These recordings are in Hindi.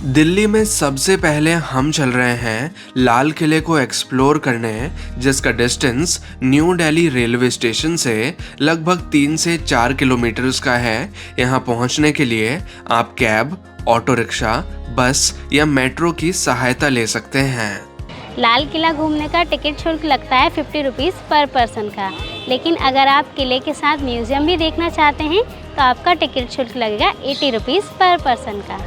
दिल्ली में सबसे पहले हम चल रहे हैं लाल किले को एक्सप्लोर करने, जिसका distance new Delhi railway station से लगभग 3 से 4 किलोमीटर्स का है। यहाँ पहुँचने के लिए आप कैब, ऑटो रिक्शा, बस या मेट्रो की सहायता ले सकते हैं। लाल किला घूमने का टिकट शुल्क लगता है 50 रुपीज़ पर पर्सन का, लेकिन अगर आप किले के साथ म्यूज़ियम भी देखना चाहते हैं तो आपका टिकट शुल्क लगेगा 80 रुपीज़ पर पर्सन का।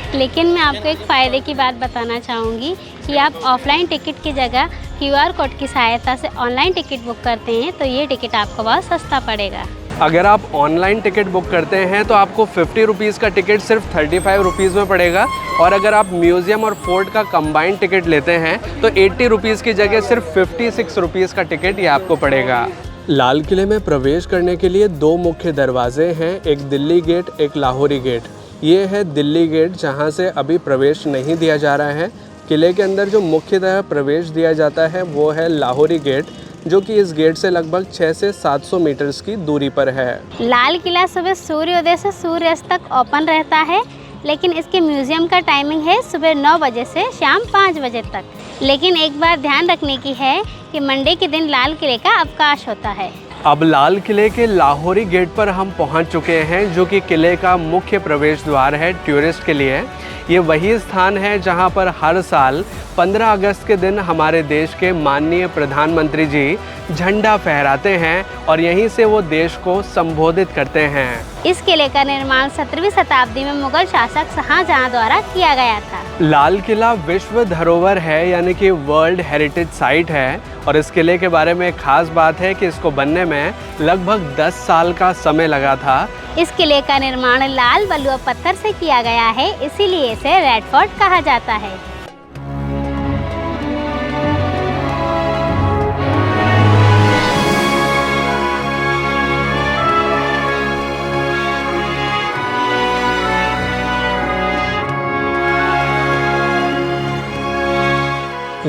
लेकिन मैं आपको एक फ़ायदे की बात बताना चाहूँगी कि आप ऑफलाइन टिकट की जगह QR कोड की सहायता से ऑनलाइन टिकट बुक करते हैं तो ये टिकट आपको बहुत सस्ता पड़ेगा। अगर आप ऑनलाइन टिकट बुक करते हैं तो आपको 50 रुपीज़ का टिकट सिर्फ 35 रुपीज़ में पड़ेगा, और अगर आप म्यूज़ियम और फोर्ट का कंबाइंड टिकट लेते हैं तो 80 रुपीज़ की जगह सिर्फ 56 रुपीज़ का टिकट ये आपको पड़ेगा। लाल किले में प्रवेश करने के लिए दो मुख्य दरवाजे हैं, एक दिल्ली गेट, एक लाहौरी गेट। ये है दिल्ली गेट, जहाँ से अभी प्रवेश नहीं दिया जा रहा है। किले के अंदर जो मुख्यतः प्रवेश दिया जाता है वो है लाहौरी गेट, जो कि इस गेट से लगभग 600 से 700 मीटर्स की दूरी पर है। लाल किला सुबह सूर्योदय से सूर्यास्त तक ओपन रहता है, लेकिन इसके म्यूज़ियम का टाइमिंग है सुबह 9 बजे से शाम 5 बजे तक। लेकिन एक बात ध्यान रखने की है कि मंडे के दिन लाल किले का अवकाश होता है। अब लाल किले के लाहौरी गेट पर हम पहुंच चुके हैं, जो कि किले का मुख्य प्रवेश द्वार है टूरिस्ट के लिए। ये वही स्थान है जहां पर हर साल 15 अगस्त के दिन हमारे देश के माननीय प्रधानमंत्री जी झंडा फहराते हैं और यहीं से वो देश को संबोधित करते हैं। इस किले का निर्माण 17वीं शताब्दी में मुगल शासक शाहजहां द्वारा किया गया था। लाल किला विश्व धरोहर है, यानी कि वर्ल्ड हेरिटेज साइट है, और इस किले के बारे में एक खास बात है कि इसको बनने में लगभग 10 साल का समय लगा था। इस किले का निर्माण लाल बलुआ पत्थर से किया गया है, इसीलिए इसे रेड फोर्ट कहा जाता है।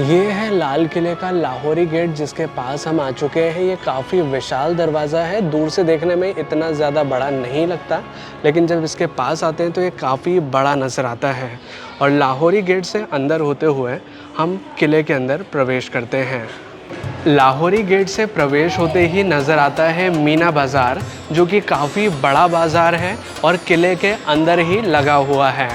ये है लाल किले का लाहौरी गेट, जिसके पास हम आ चुके हैं। ये काफ़ी विशाल दरवाज़ा है, दूर से देखने में इतना ज़्यादा बड़ा नहीं लगता, लेकिन जब इसके पास आते हैं तो ये काफ़ी बड़ा नज़र आता है। और लाहौरी गेट से अंदर होते हुए हम किले के अंदर प्रवेश करते हैं। लाहौरी गेट से प्रवेश होते ही नज़र आता है मीना बाज़ार, जो कि काफ़ी बड़ा बाज़ार है और किले के अंदर ही लगा हुआ है।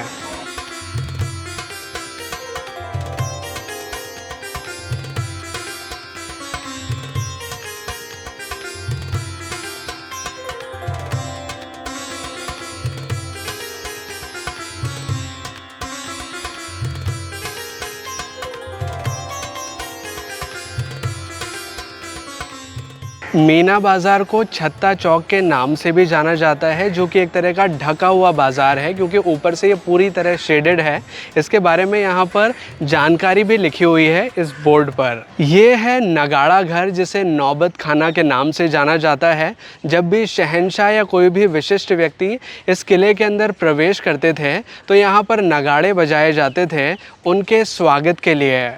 मीना बाज़ार को छत्ता चौक के नाम से भी जाना जाता है, जो कि एक तरह का ढका हुआ बाज़ार है, क्योंकि ऊपर से ये पूरी तरह शेडेड है। इसके बारे में यहाँ पर जानकारी भी लिखी हुई है इस बोर्ड पर। ये है नगाड़ा घर, जिसे नौबत खाना के नाम से जाना जाता है। जब भी शहंशाह या कोई भी विशिष्ट व्यक्ति इस किले के अंदर प्रवेश करते थे तो यहाँ पर नगाड़े बजाए जाते थे उनके स्वागत के लिए।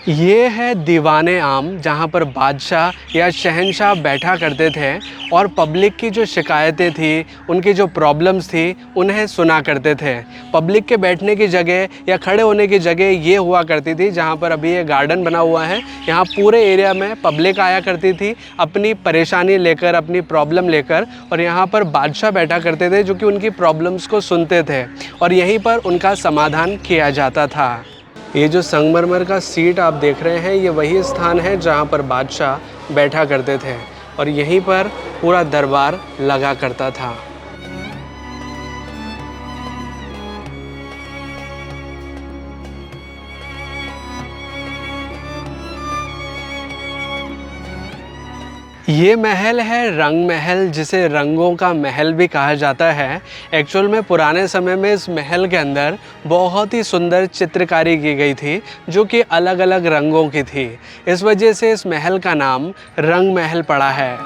ये है दीवाने आम, जहाँ पर बादशाह या शहंशाह बैठा करते थे और पब्लिक की जो शिकायतें थी, उनकी जो प्रॉब्लम्स थी, उन्हें सुना करते थे। पब्लिक के बैठने की जगह या खड़े होने की जगह ये हुआ करती थी, जहाँ पर अभी ये गार्डन बना हुआ है। यहाँ पूरे एरिया में पब्लिक आया करती थी अपनी परेशानी लेकर, अपनी प्रॉब्लम लेकर, और यहाँ पर बादशाह बैठा करते थे जो कि उनकी प्रॉब्लम्स को सुनते थे और यहीं पर उनका समाधान किया जाता था। ये जो संगमरमर का सीट आप देख रहे हैं, ये वही स्थान है जहाँ पर बादशाह बैठा करते थे और यहीं पर पूरा दरबार लगा करता था। ये महल है रंग महल, जिसे रंगों का महल भी कहा जाता है। एक्चुअल में पुराने समय में इस महल के अंदर बहुत ही सुंदर चित्रकारी की गई थी, जो कि अलग अलग रंगों की थी। इस वजह से इस महल का नाम रंग महल पड़ा है।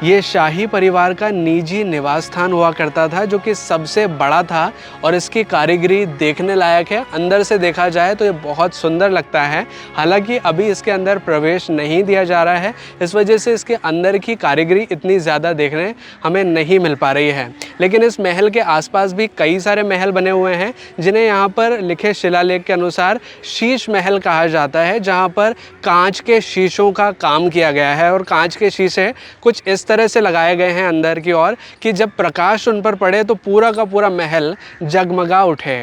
ये शाही परिवार का निजी निवास स्थान हुआ करता था, जो कि सबसे बड़ा था और इसकी कारीगरी देखने लायक है। अंदर से देखा जाए तो ये बहुत सुंदर लगता है। हालांकि अभी इसके अंदर प्रवेश नहीं दिया जा रहा है, इस वजह से इसके अंदर की कारीगरी इतनी ज़्यादा देखने हमें नहीं मिल पा रही है। लेकिन इस महल के आसपास भी कई सारे महल बने हुए हैं, जिन्हें यहाँ पर लिखे शिलालेख के अनुसार शीश महल कहा जाता है, जहाँ पर कांच के शीशों का काम किया गया है और कांच के शीशे कुछ इस तरह से लगाए गए हैं अंदर की ओर कि जब प्रकाश उन पर पड़े तो पूरा का पूरा महल जगमगा उठे।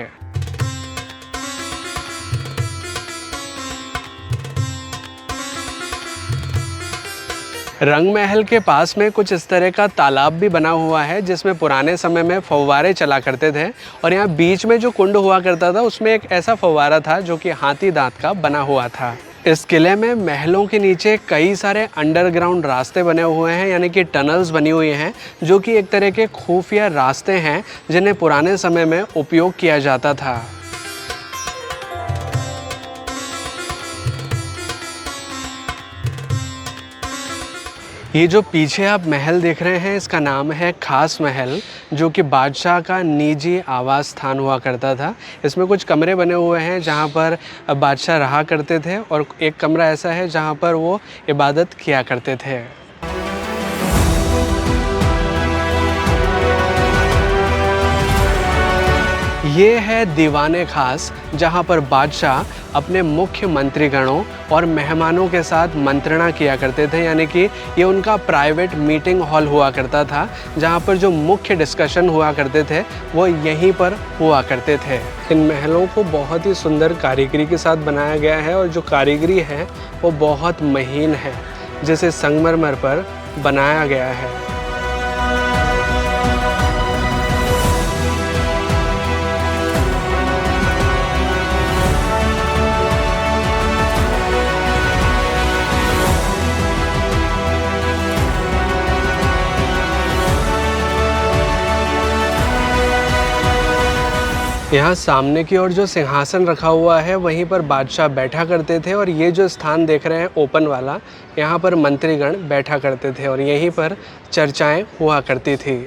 रंग महल के पास में कुछ इस तरह का तालाब भी बना हुआ है, जिसमें पुराने समय में फव्वारे चला करते थे और यहाँ बीच में जो कुंड हुआ करता था उसमें एक ऐसा फव्वारा था जो कि हाथी दांत का बना हुआ था। इस किले में महलों के नीचे कई सारे अंडरग्राउंड रास्ते बने हुए हैं, यानी कि टनल्स बनी हुई हैं, जो कि एक तरह के खुफिया रास्ते हैं जिन्हें पुराने समय में उपयोग किया जाता था। ये जो पीछे आप महल देख रहे हैं, इसका नाम है खास महल, जो कि बादशाह का निजी आवास स्थान हुआ करता था। इसमें कुछ कमरे बने हुए हैं जहाँ पर बादशाह रहा करते थे और एक कमरा ऐसा है जहाँ पर वो इबादत किया करते थे। ये है दीवाने खास, जहाँ पर बादशाह अपने मुख्य मंत्रीगणों और मेहमानों के साथ मंत्रणा किया करते थे, यानी कि ये उनका प्राइवेट मीटिंग हॉल हुआ करता था, जहाँ पर जो मुख्य डिस्कशन हुआ करते थे वो यहीं पर हुआ करते थे। इन महलों को बहुत ही सुंदर कारीगरी के साथ बनाया गया है और जो कारीगरी है वो बहुत महीन है, जिसे संगमरमर पर बनाया गया है। यहाँ सामने की ओर जो सिंहासन रखा हुआ है वहीं पर बादशाह बैठा करते थे और ये जो स्थान देख रहे हैं ओपन वाला, यहाँ पर मंत्रीगण बैठा करते थे और यहीं पर चर्चाएं हुआ करती थी।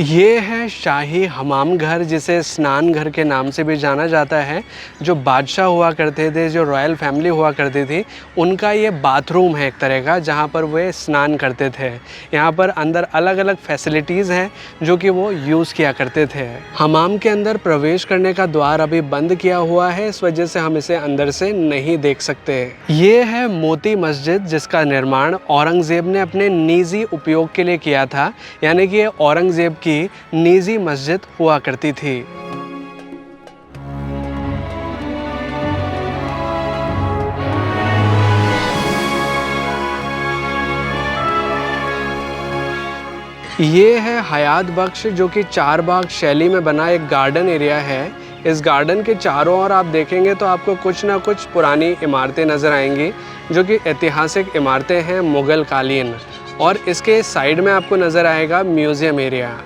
ये है शाही हमाम घर, जिसे स्नान घर के नाम से भी जाना जाता है। जो बादशाह हुआ करते थे, जो रॉयल फैमिली हुआ करती थी, उनका ये बाथरूम है एक तरह का, जहाँ पर वे स्नान करते थे। यहाँ पर अंदर अलग अलग फैसिलिटीज़ हैं जो कि वो यूज़ किया करते थे। हमाम के अंदर प्रवेश करने का द्वार अभी बंद किया हुआ है, इस वजह से हम इसे अंदर से नहीं देख सकते। ये है मोती मस्जिद, जिसका निर्माण औरंगज़ेब ने अपने निजी उपयोग के लिए किया था, यानी कि ये औरंगज़ेब की निजी मस्जिद हुआ करती थी। ये है हयात बख्श, जो कि चार बाग शैली में बना एक गार्डन एरिया है। इस गार्डन के चारों ओर आप देखेंगे तो आपको कुछ ना कुछ पुरानी इमारतें नज़र आएंगी, जो कि ऐतिहासिक इमारतें हैं मुग़ल कालीन, और इसके साइड में आपको नज़र आएगा म्यूज़ियम एरिया।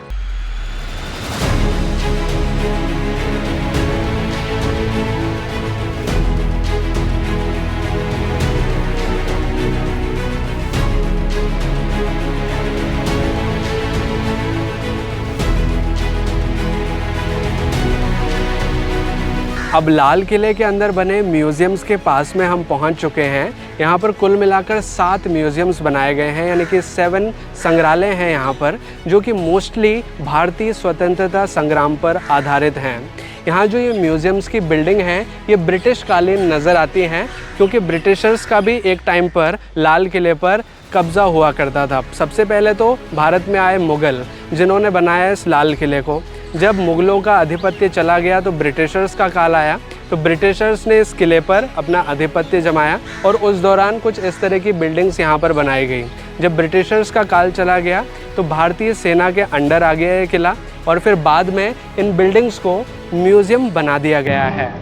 अब लाल किले के अंदर बने म्यूज़ियम्स के पास में हम पहुंच चुके हैं। यहाँ पर कुल मिलाकर 7 म्यूज़ियम्स बनाए गए हैं, यानी कि 7 संग्रहालय हैं यहाँ पर, जो कि मोस्टली भारतीय स्वतंत्रता संग्राम पर आधारित हैं। यहाँ जो ये म्यूज़ियम्स की बिल्डिंग है ये ब्रिटिश कालीन नज़र आती हैं, क्योंकि ब्रिटिशर्स का भी एक टाइम पर लाल किले पर कब्ज़ा हुआ करता था। सबसे पहले तो भारत में आए मुग़ल, जिन्होंने बनाया इस लाल किले को। जब मुग़लों का आधिपत्य चला गया तो ब्रिटिशर्स का काल आया, तो ब्रिटिशर्स ने इस किले पर अपना आधिपत्य जमाया और उस दौरान कुछ इस तरह की बिल्डिंग्स यहाँ पर बनाई गई। जब ब्रिटिशर्स का काल चला गया तो भारतीय सेना के अंडर आ गया ये किला, और फिर बाद में इन बिल्डिंग्स को म्यूज़ियम बना दिया गया है।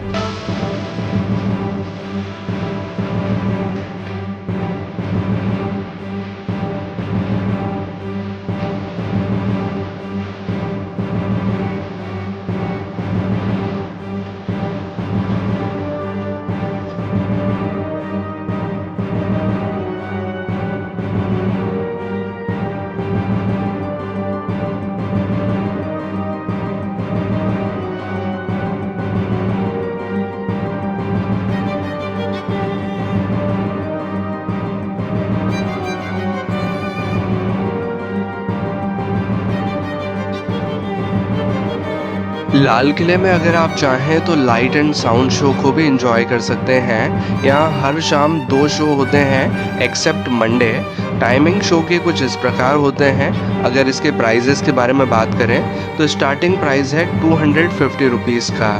लाल किले में अगर आप चाहें तो लाइट एंड साउंड शो को भी एंजॉय कर सकते हैं। यहाँ हर शाम 2 शो होते हैं एक्सेप्ट मंडे। टाइमिंग शो के कुछ इस प्रकार होते हैं। अगर इसके प्राइजेस के बारे में बात करें तो स्टार्टिंग प्राइस है 250 रुपीज़ का।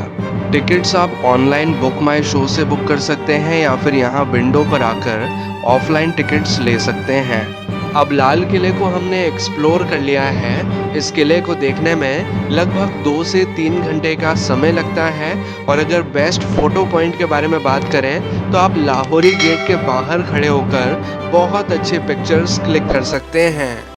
टिकट्स आप ऑनलाइन बुक माई शो से बुक कर सकते हैं या फिर यहाँ विंडो पर आकर ऑफलाइन टिकट्स ले सकते हैं। अब लाल किले को हमने एक्सप्लोर कर लिया है। इस किले को देखने में लगभग 2 से 3 घंटे का समय लगता है और अगर बेस्ट फोटो पॉइंट के बारे में बात करें तो आप लाहौरी गेट के बाहर खड़े होकर बहुत अच्छे पिक्चर्स क्लिक कर सकते हैं।